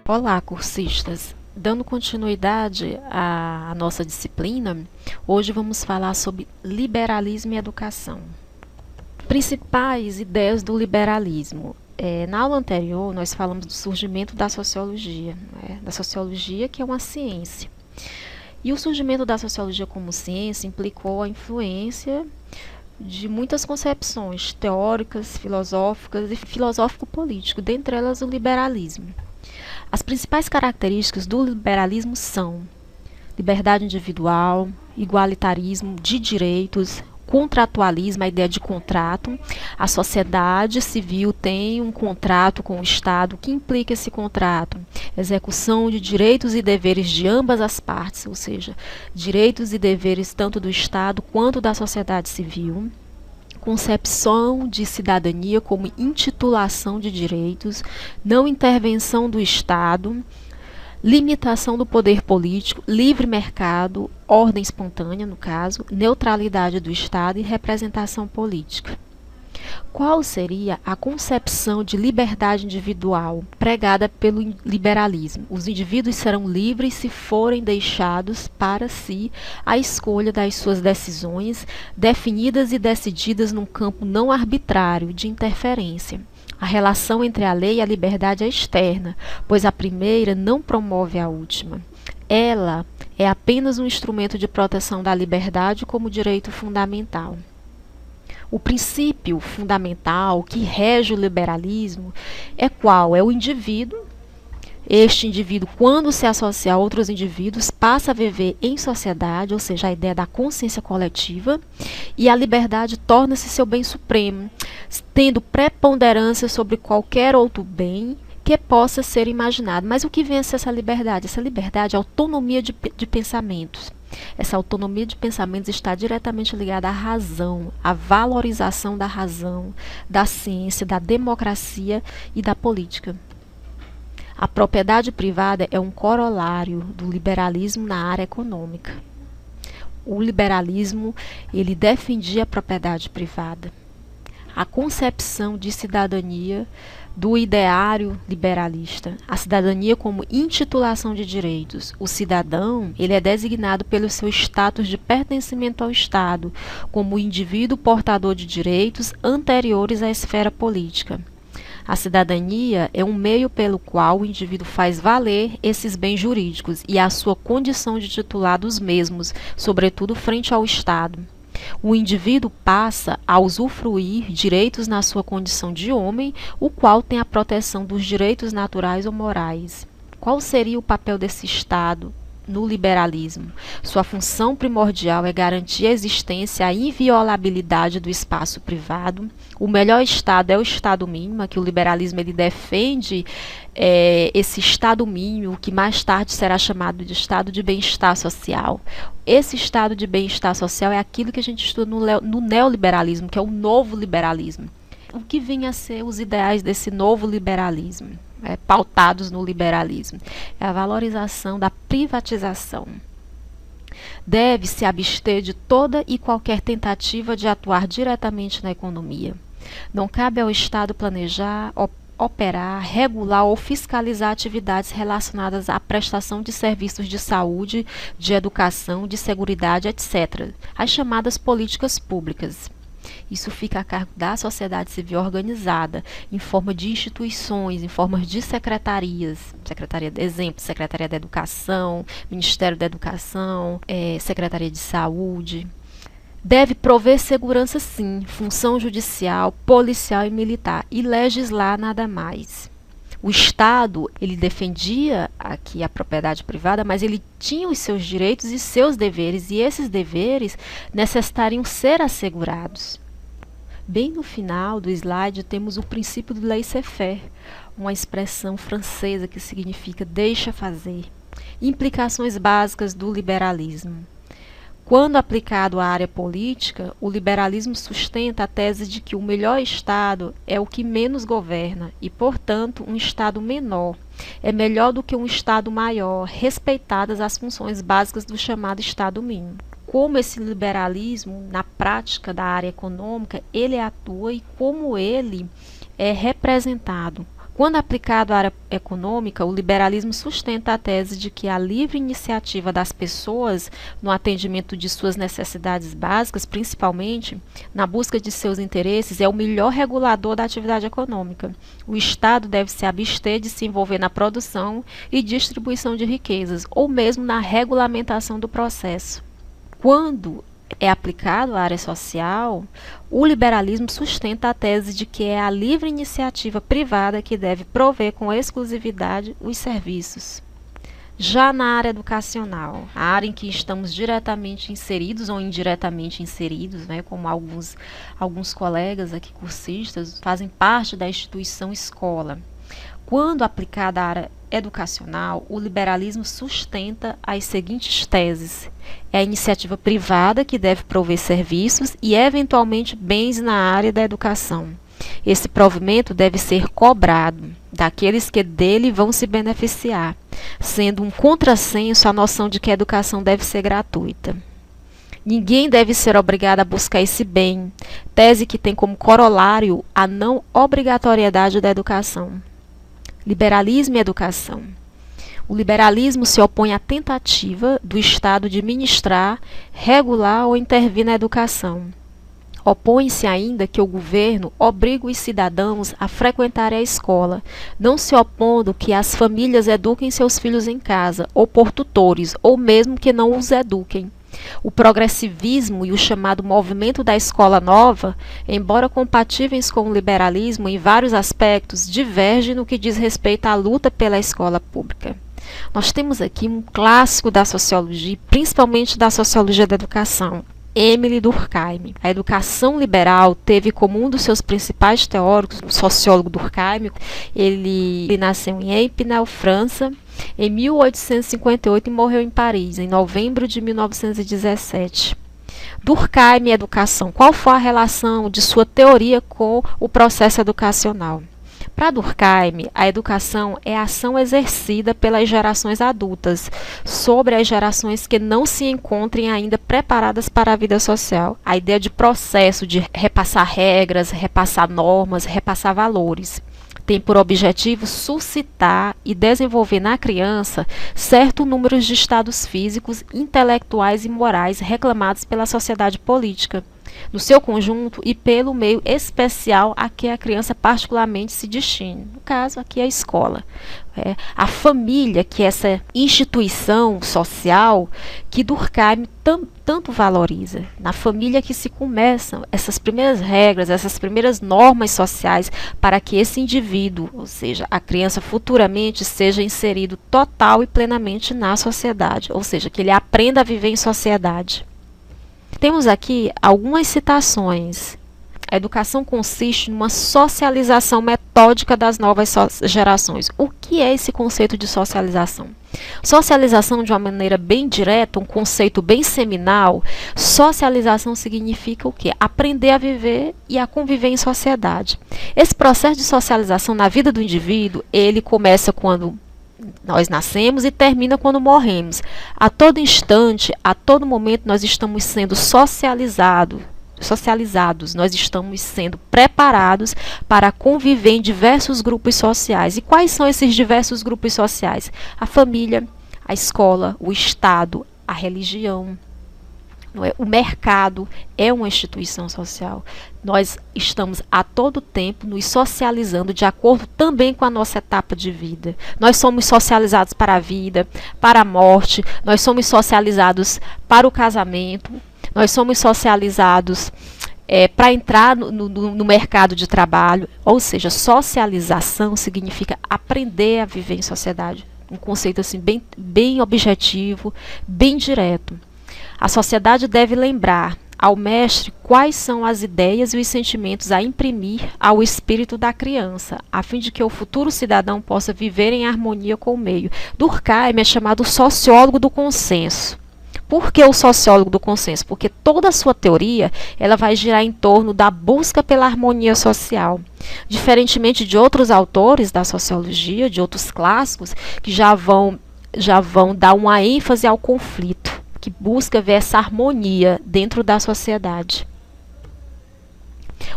Olá, cursistas! Dando continuidade à nossa disciplina, hoje vamos falar sobre liberalismo e educação. Principais ideias do liberalismo. Na aula anterior, nós falamos do surgimento da sociologia, da sociologia que é uma ciência. E o surgimento da sociologia como ciência implicou a influência de muitas concepções teóricas, filosóficas e filosófico-político, dentre elas o liberalismo. As principais características do liberalismo são liberdade individual, igualitarismo de direitos, contratualismo, a ideia de contrato. A sociedade civil tem um contrato com o Estado. O que implica esse contrato? Execução de direitos e deveres de ambas as partes, ou seja, direitos e deveres tanto do Estado quanto da sociedade civil. Concepção de cidadania como intitulação de direitos, não intervenção do Estado, limitação do poder político, livre mercado, ordem espontânea, no caso, neutralidade do Estado e representação política. Qual seria a concepção de liberdade individual pregada pelo liberalismo? Os indivíduos serão livres se forem deixados para si a escolha das suas decisões, definidas e decididas num campo não arbitrário de interferência. A relação entre a lei e a liberdade é externa, pois a primeira não promove a última. Ela é apenas um instrumento de proteção da liberdade como direito fundamental. O princípio fundamental que rege o liberalismo é qual? É o indivíduo. Este indivíduo, quando se associa a outros indivíduos, passa a viver em sociedade, ou seja, a ideia da consciência coletiva, e a liberdade torna-se seu bem supremo, tendo preponderância sobre qualquer outro bem que possa ser imaginado. Mas o que vence essa liberdade? Essa liberdade é a autonomia de pensamentos. Essa autonomia de pensamentos está diretamente ligada à razão, à valorização da razão, da ciência, da democracia e da política. A propriedade privada é um corolário do liberalismo na área econômica. O liberalismo, ele defendia a propriedade privada. A concepção de cidadania do ideário liberalista, a cidadania como intitulação de direitos. O cidadão, ele é designado pelo seu status de pertencimento ao Estado, como indivíduo portador de direitos anteriores à esfera política. A cidadania é um meio pelo qual o indivíduo faz valer esses bens jurídicos e a sua condição de titular dos mesmos, sobretudo frente ao Estado. O indivíduo passa a usufruir direitos na sua condição de homem, o qual tem a proteção dos direitos naturais ou morais. Qual seria o papel desse Estado no liberalismo? Sua função primordial é garantir a existência, a inviolabilidade do espaço privado. O melhor Estado é o Estado mínimo, que o liberalismo ele defende esse Estado mínimo, que mais tarde será chamado de Estado de bem-estar social. Esse Estado de bem-estar social é aquilo que a gente estuda no neoliberalismo, que é o novo liberalismo. O que vinha a ser os ideais desse novo liberalismo? Pautados no liberalismo. É a valorização da privatização. Deve-se abster de toda e qualquer tentativa de atuar diretamente na economia. Não cabe ao Estado planejar, operar, regular ou fiscalizar atividades relacionadas à prestação de serviços de saúde, de educação, de seguridade, etc. As chamadas políticas públicas. Isso fica a cargo da sociedade civil organizada, em forma de instituições, em forma de secretarias. Secretaria da Educação, Ministério da Educação, Secretaria de Saúde. Deve prover segurança, sim, função judicial, policial e militar, e legislar nada mais. O Estado, ele defendia aqui a propriedade privada, mas ele tinha os seus direitos e seus deveres, e esses deveres necessitariam ser assegurados. Bem no final do slide temos o princípio do laissez-faire, uma expressão francesa que significa deixa fazer. Implicações básicas do liberalismo. Quando aplicado à área política, o liberalismo sustenta a tese de que o melhor Estado é o que menos governa e, portanto, um Estado menor é melhor do que um Estado maior, respeitadas as funções básicas do chamado Estado mínimo. Como esse liberalismo, na prática da área econômica, ele atua e como ele é representado Quando aplicado à área econômica, o liberalismo sustenta a tese de que a livre iniciativa das pessoas no atendimento de suas necessidades básicas, principalmente na busca de seus interesses, é o melhor regulador da atividade econômica. O Estado deve se abster de se envolver na produção e distribuição de riquezas, ou mesmo na regulamentação do processo. Quando é aplicado à área social, o liberalismo sustenta a tese de que é a livre iniciativa privada que deve prover com exclusividade os serviços. Já na área educacional, a área em que estamos diretamente inseridos ou indiretamente inseridos, como alguns colegas aqui cursistas fazem parte da instituição escola. Quando aplicada à área educacional, o liberalismo sustenta as seguintes teses. É a iniciativa privada que deve prover serviços e, eventualmente, bens na área da educação. Esse provimento deve ser cobrado daqueles que dele vão se beneficiar, sendo um contrassenso a noção de que a educação deve ser gratuita. Ninguém deve ser obrigado a buscar esse bem, tese que tem como corolário a não obrigatoriedade da educação. Liberalismo e educação. O liberalismo se opõe à tentativa do Estado de ministrar, regular ou intervir na educação. Opõe-se ainda que o governo obrigue os cidadãos a frequentarem a escola, não se opondo que as famílias eduquem seus filhos em casa, ou por tutores, ou mesmo que não os eduquem. O progressivismo e o chamado movimento da escola nova, embora compatíveis com o liberalismo em vários aspectos, divergem no que diz respeito à luta pela escola pública. Nós temos aqui um clássico da sociologia, principalmente da sociologia da educação, Émile Durkheim. A educação liberal teve como um dos seus principais teóricos, o sociólogo Durkheim. Ele nasceu em Épinal, França, em 1858 e morreu em Paris, em novembro de 1917. Durkheim e educação. Qual foi a relação de sua teoria com o processo educacional? Para Durkheim, a educação é a ação exercida pelas gerações adultas sobre as gerações que não se encontrem ainda preparadas para a vida social. A ideia de processo de repassar regras, repassar normas, repassar valores. Tem por objetivo suscitar e desenvolver na criança certo número de estados físicos, intelectuais e morais reclamados pela sociedade política, no seu conjunto e pelo meio especial a que a criança particularmente se destine. No caso, aqui é a escola. A família, que é essa instituição social que Durkheim tanto valoriza. Na família que se começam essas primeiras regras, essas primeiras normas sociais para que esse indivíduo, ou seja, a criança futuramente seja inserido total e plenamente na sociedade, ou seja, que ele aprenda a viver em sociedade. Temos aqui algumas citações. A educação consiste numa socialização metódica das novas gerações. O que é esse conceito de socialização? Socialização, de uma maneira bem direta, um conceito bem seminal, socialização significa o quê? Aprender a viver e a conviver em sociedade. Esse processo de socialização na vida do indivíduo, ele começa quando nós nascemos e termina quando morremos. A todo instante, a todo momento, nós estamos sendo socializados, nós estamos sendo preparados para conviver em diversos grupos sociais. E quais são esses diversos grupos sociais? A família, a escola, o Estado, a religião. O mercado é uma instituição social. Nós estamos a todo tempo nos socializando de acordo também com a nossa etapa de vida. Nós somos socializados para a vida, para a morte, nós somos socializados para o casamento, nós somos socializados para entrar no mercado de trabalho. Ou seja, socialização significa aprender a viver em sociedade. Um conceito assim bem objetivo, bem direto. A sociedade deve lembrar ao mestre quais são as ideias e os sentimentos a imprimir ao espírito da criança, a fim de que o futuro cidadão possa viver em harmonia com o meio. Durkheim é chamado sociólogo do consenso. Por que o sociólogo do consenso? Porque toda a sua teoria ela vai girar em torno da busca pela harmonia social. Diferentemente de outros autores da sociologia, de outros clássicos, que já vão dar uma ênfase ao conflito, que busca ver essa harmonia dentro da sociedade.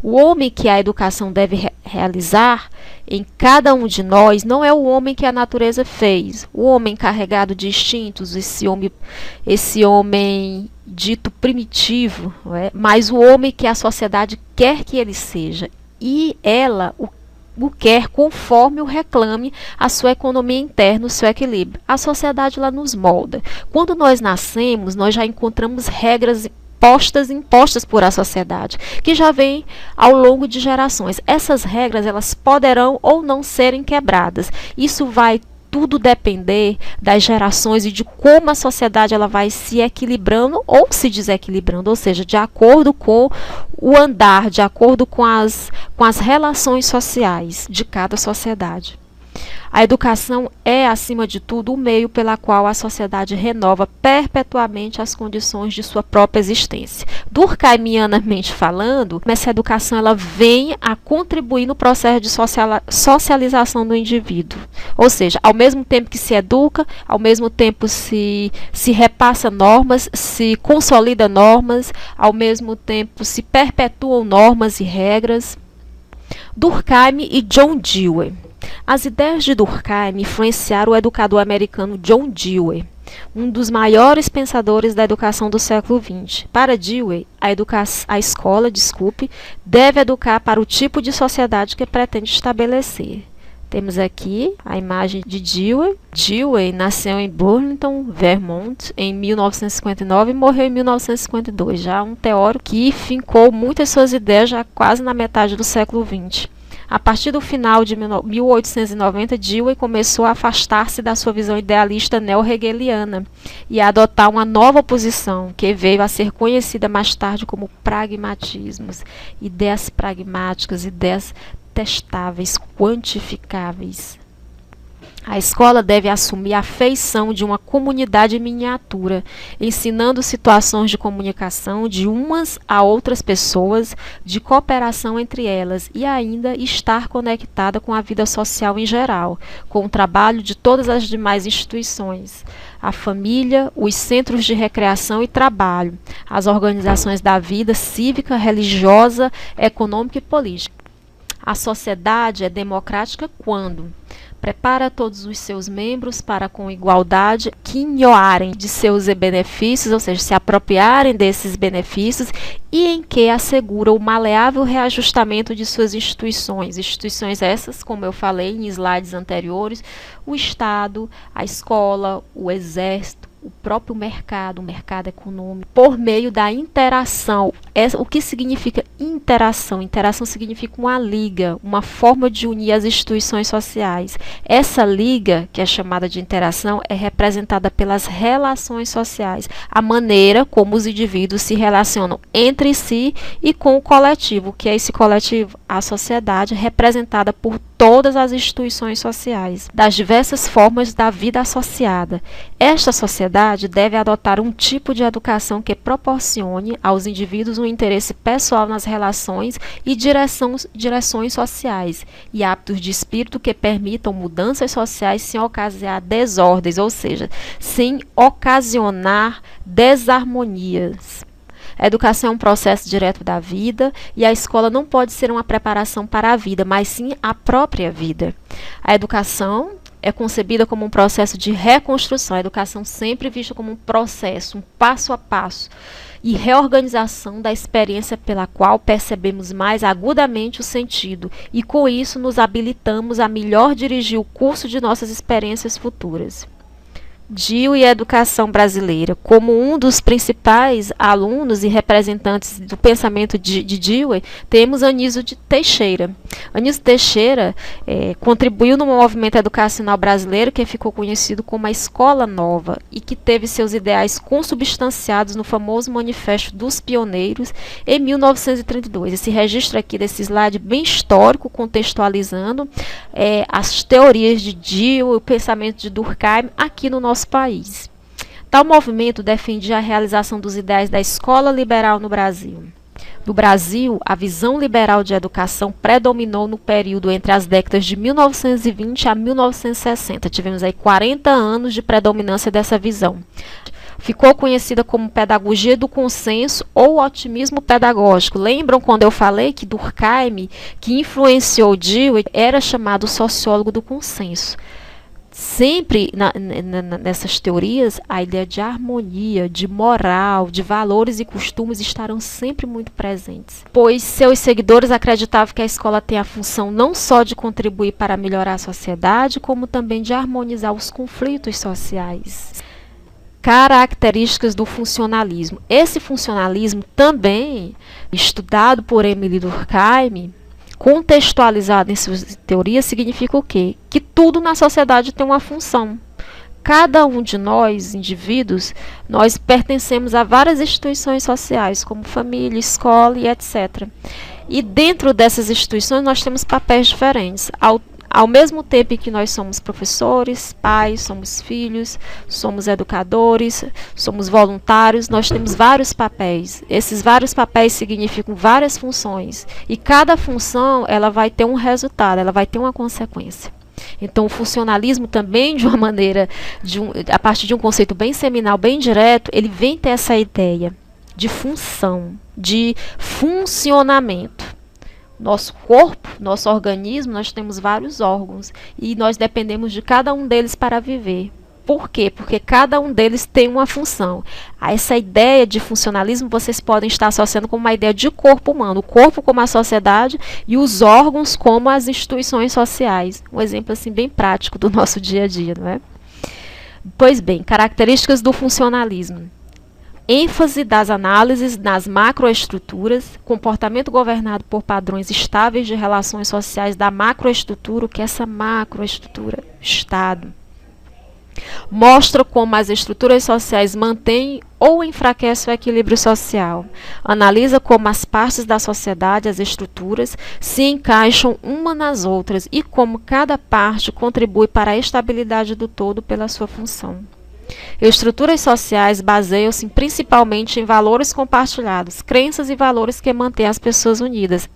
O homem que a educação deve realizar em cada um de nós não é o homem que a natureza fez, o homem carregado de instintos, esse homem dito primitivo, não é? Mas o homem que a sociedade quer que ele seja, e ela o quer conforme o reclame a sua economia interna, o seu equilíbrio. A sociedade lá nos molda. Quando nós nascemos, nós já encontramos regras impostas por a sociedade, que já vem ao longo de gerações. Essas regras, elas poderão ou não serem quebradas. Isso vai tudo depender das gerações e de como a sociedade ela vai se equilibrando ou se desequilibrando, ou seja, de acordo com o andar, de acordo com as relações sociais de cada sociedade. A educação é, acima de tudo, o meio pela qual a sociedade renova perpetuamente as condições de sua própria existência. Durkheimianamente falando, essa educação ela vem a contribuir no processo de socialização do indivíduo. Ou seja, ao mesmo tempo que se educa, ao mesmo tempo se repassa normas, se consolida normas, ao mesmo tempo se perpetuam normas e regras. Durkheim e John Dewey. As ideias de Durkheim influenciaram o educador americano John Dewey, um dos maiores pensadores da educação do século XX. Para Dewey, a escola deve educar para o tipo de sociedade que pretende estabelecer. Temos aqui a imagem de Dewey. Dewey nasceu em Burlington, Vermont, em 1959 e morreu em 1952. Já um teórico que fincou muitas suas ideias já quase na metade do século XX. A partir do final de 1890, Dewey começou a afastar-se da sua visão idealista neo-hegeliana e a adotar uma nova posição, que veio a ser conhecida mais tarde como pragmatismos. Ideias pragmáticas, ideias testáveis, quantificáveis. A escola deve assumir a feição de uma comunidade miniatura, ensinando situações de comunicação de umas a outras pessoas, de cooperação entre elas e ainda estar conectada com a vida social em geral, com o trabalho de todas as demais instituições, a família, os centros de recreação e trabalho, as organizações da vida cívica, religiosa, econômica e política. A sociedade é democrática quando prepara todos os seus membros para, com igualdade, quinhoarem de seus benefícios, ou seja, se apropriarem desses benefícios, e em que assegura o maleável reajustamento de suas instituições. Instituições essas, como eu falei em slides anteriores, o Estado, a escola, o exército, o próprio mercado, o mercado econômico, por meio da interação. O que significa interação? Interação significa uma liga, uma forma de unir as instituições sociais. Essa liga, que é chamada de interação, é representada pelas relações sociais, a maneira como os indivíduos se relacionam entre si e com o coletivo. Que é esse coletivo? A sociedade, representada por todas as instituições sociais, das diversas formas da vida associada. Esta sociedade deve adotar um tipo de educação que proporcione aos indivíduos um interesse pessoal nas relações e direções sociais, e hábitos de espírito que permitam mudanças sociais sem ocasionar desordens, ou seja, sem ocasionar desarmonias. A educação é um processo direto da vida e a escola não pode ser uma preparação para a vida, mas sim a própria vida. A educação é concebida como um processo de reconstrução. A educação sempre vista como um processo, um passo a passo e reorganização da experiência pela qual percebemos mais agudamente o sentido e, com isso, nos habilitamos a melhor dirigir o curso de nossas experiências futuras. Dewey e a educação brasileira. Como um dos principais alunos e representantes do pensamento de Dewey, temos Anísio de Teixeira. Anísio Teixeira contribuiu no movimento educacional brasileiro que ficou conhecido como a Escola Nova e que teve seus ideais consubstanciados no famoso Manifesto dos Pioneiros em 1932. Esse registro aqui desse slide bem histórico, contextualizando as teorias de Dewey, o pensamento de Durkheim aqui no nosso país. Tal movimento defendia a realização dos ideais da escola liberal no Brasil. No Brasil, a visão liberal de educação predominou no período entre as décadas de 1920 a 1960. Tivemos aí 40 anos de predominância dessa visão. Ficou conhecida como pedagogia do consenso ou otimismo pedagógico. Lembram quando eu falei que Durkheim, que influenciou Dewey, era chamado sociólogo do consenso? Sempre nessas teorias, a ideia de harmonia, de moral, de valores e costumes estarão sempre muito presentes, pois seus seguidores acreditavam que a escola tem a função não só de contribuir para melhorar a sociedade, como também de harmonizar os conflitos sociais. Características do funcionalismo. Esse funcionalismo também, estudado por Emile Durkheim, contextualizado em suas teorias, significa o quê? Que tudo na sociedade tem uma função. Cada um de nós, indivíduos, nós pertencemos a várias instituições sociais, como família, escola e etc. E dentro dessas instituições nós temos papéis diferentes. Ao mesmo tempo que nós somos professores, pais, somos filhos, somos educadores, somos voluntários, nós temos vários papéis. Esses vários papéis significam várias funções. E cada função ela vai ter um resultado, ela vai ter uma consequência. Então, o funcionalismo também, de uma maneira, a partir de um conceito bem seminal, bem direto, ele vem ter essa ideia de função, de funcionamento. Nosso corpo, nosso organismo, nós temos vários órgãos e nós dependemos de cada um deles para viver. Por quê? Porque cada um deles tem uma função. Essa ideia de funcionalismo vocês podem estar associando com uma ideia de corpo humano, o corpo como a sociedade e os órgãos como as instituições sociais. Um exemplo assim bem prático do nosso dia a dia, não é? Pois bem, características do funcionalismo. ênfase das análises nas macroestruturas, comportamento governado por padrões estáveis de relações sociais da macroestrutura, o que é essa macroestrutura? Estado. Mostra como as estruturas sociais mantêm ou enfraquecem o equilíbrio social. Analisa como as partes da sociedade, as estruturas, se encaixam uma nas outras e como cada parte contribui para a estabilidade do todo pela sua função. Estruturas sociais baseiam-se principalmente em valores compartilhados, crenças e valores que mantêm as pessoas unidas.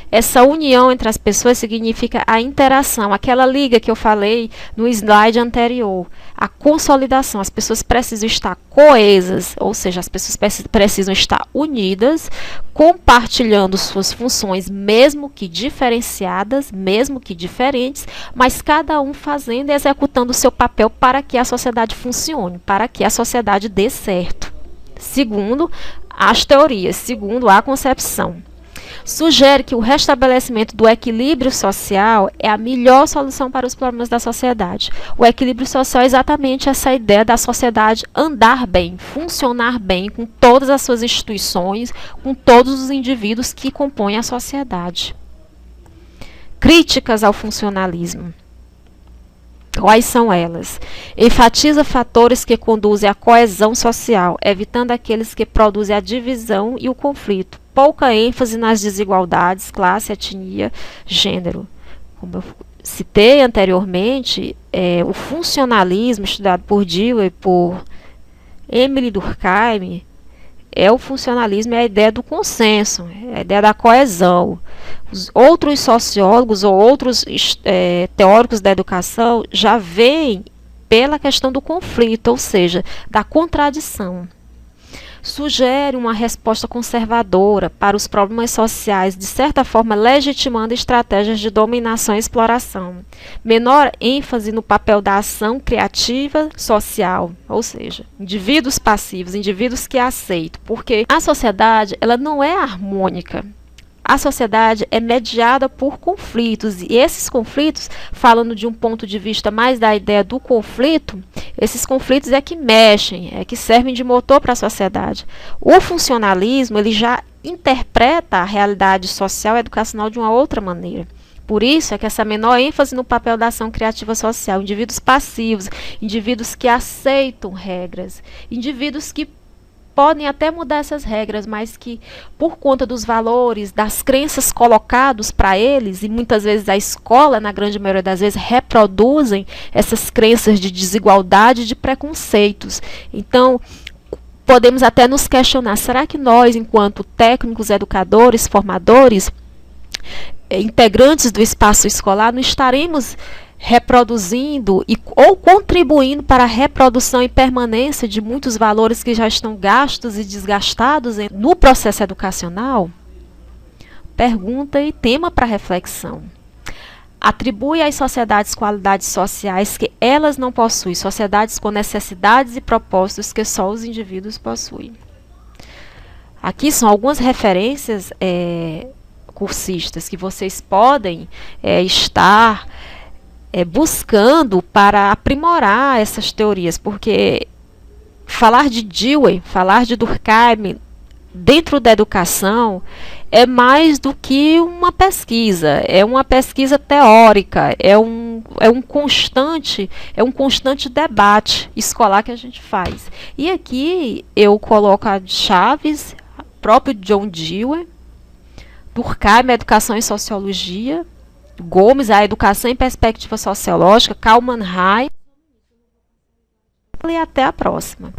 Essa união entre as pessoas significa a interação, aquela liga que eu falei no slide anterior, a consolidação. As pessoas precisam estar coesas, ou seja, as pessoas precisam estar unidas, compartilhando suas funções, mesmo que diferenciadas, mesmo que diferentes, mas cada um fazendo e executando o seu papel para que a sociedade funcione, para que a sociedade dê certo. Segundo as teorias, segundo a concepção. Sugere que o restabelecimento do equilíbrio social é a melhor solução para os problemas da sociedade. O equilíbrio social é exatamente essa ideia da sociedade andar bem, funcionar bem com todas as suas instituições, com todos os indivíduos que compõem a sociedade. Críticas ao funcionalismo. Quais são elas? Enfatiza fatores que conduzem à coesão social, evitando aqueles que produzem a divisão e o conflito. Pouca ênfase nas desigualdades, classe, etnia, gênero. Como eu citei anteriormente, o funcionalismo estudado por Dewey e por Emile Durkheim é o funcionalismo, é a ideia do consenso, é a ideia da coesão. Os outros sociólogos ou outros teóricos da educação já veem pela questão do conflito, ou seja, da contradição. Sugere uma resposta conservadora para os problemas sociais, de certa forma legitimando estratégias de dominação e exploração. Menor ênfase no papel da ação criativa social, ou seja, indivíduos passivos, indivíduos que aceitam, porque a sociedade ela não é harmônica. A sociedade é mediada por conflitos, e esses conflitos, falando de um ponto de vista mais da ideia do conflito, esses conflitos é que mexem, é que servem de motor para a sociedade. O funcionalismo, ele já interpreta a realidade social e educacional de uma outra maneira. Por isso é que essa menor ênfase no papel da ação criativa social, indivíduos passivos, indivíduos que aceitam regras, indivíduos que podem até mudar essas regras, mas que por conta dos valores, das crenças colocados para eles, e muitas vezes a escola, na grande maioria das vezes, reproduzem essas crenças de desigualdade, de preconceitos. Então, podemos até nos questionar, será que nós, enquanto técnicos, educadores, formadores, integrantes do espaço escolar, não estaremos reproduzindo ou contribuindo para a reprodução e permanência de muitos valores que já estão gastos e desgastados no processo educacional? Pergunta e tema para reflexão. Atribui às sociedades qualidades sociais que elas não possuem, sociedades com necessidades e propósitos que só os indivíduos possuem. Aqui são algumas referências cursistas que vocês podem estar buscando para aprimorar essas teorias, porque falar de Dewey, falar de Durkheim dentro da educação é mais do que uma pesquisa, é uma pesquisa teórica, é um constante debate escolar que a gente faz. E aqui eu coloco a Chaves, próprio John Dewey, Durkheim, a Educação em Sociologia, Gomes, a Educação em Perspectiva Sociológica, Kalman Reis, e até a próxima.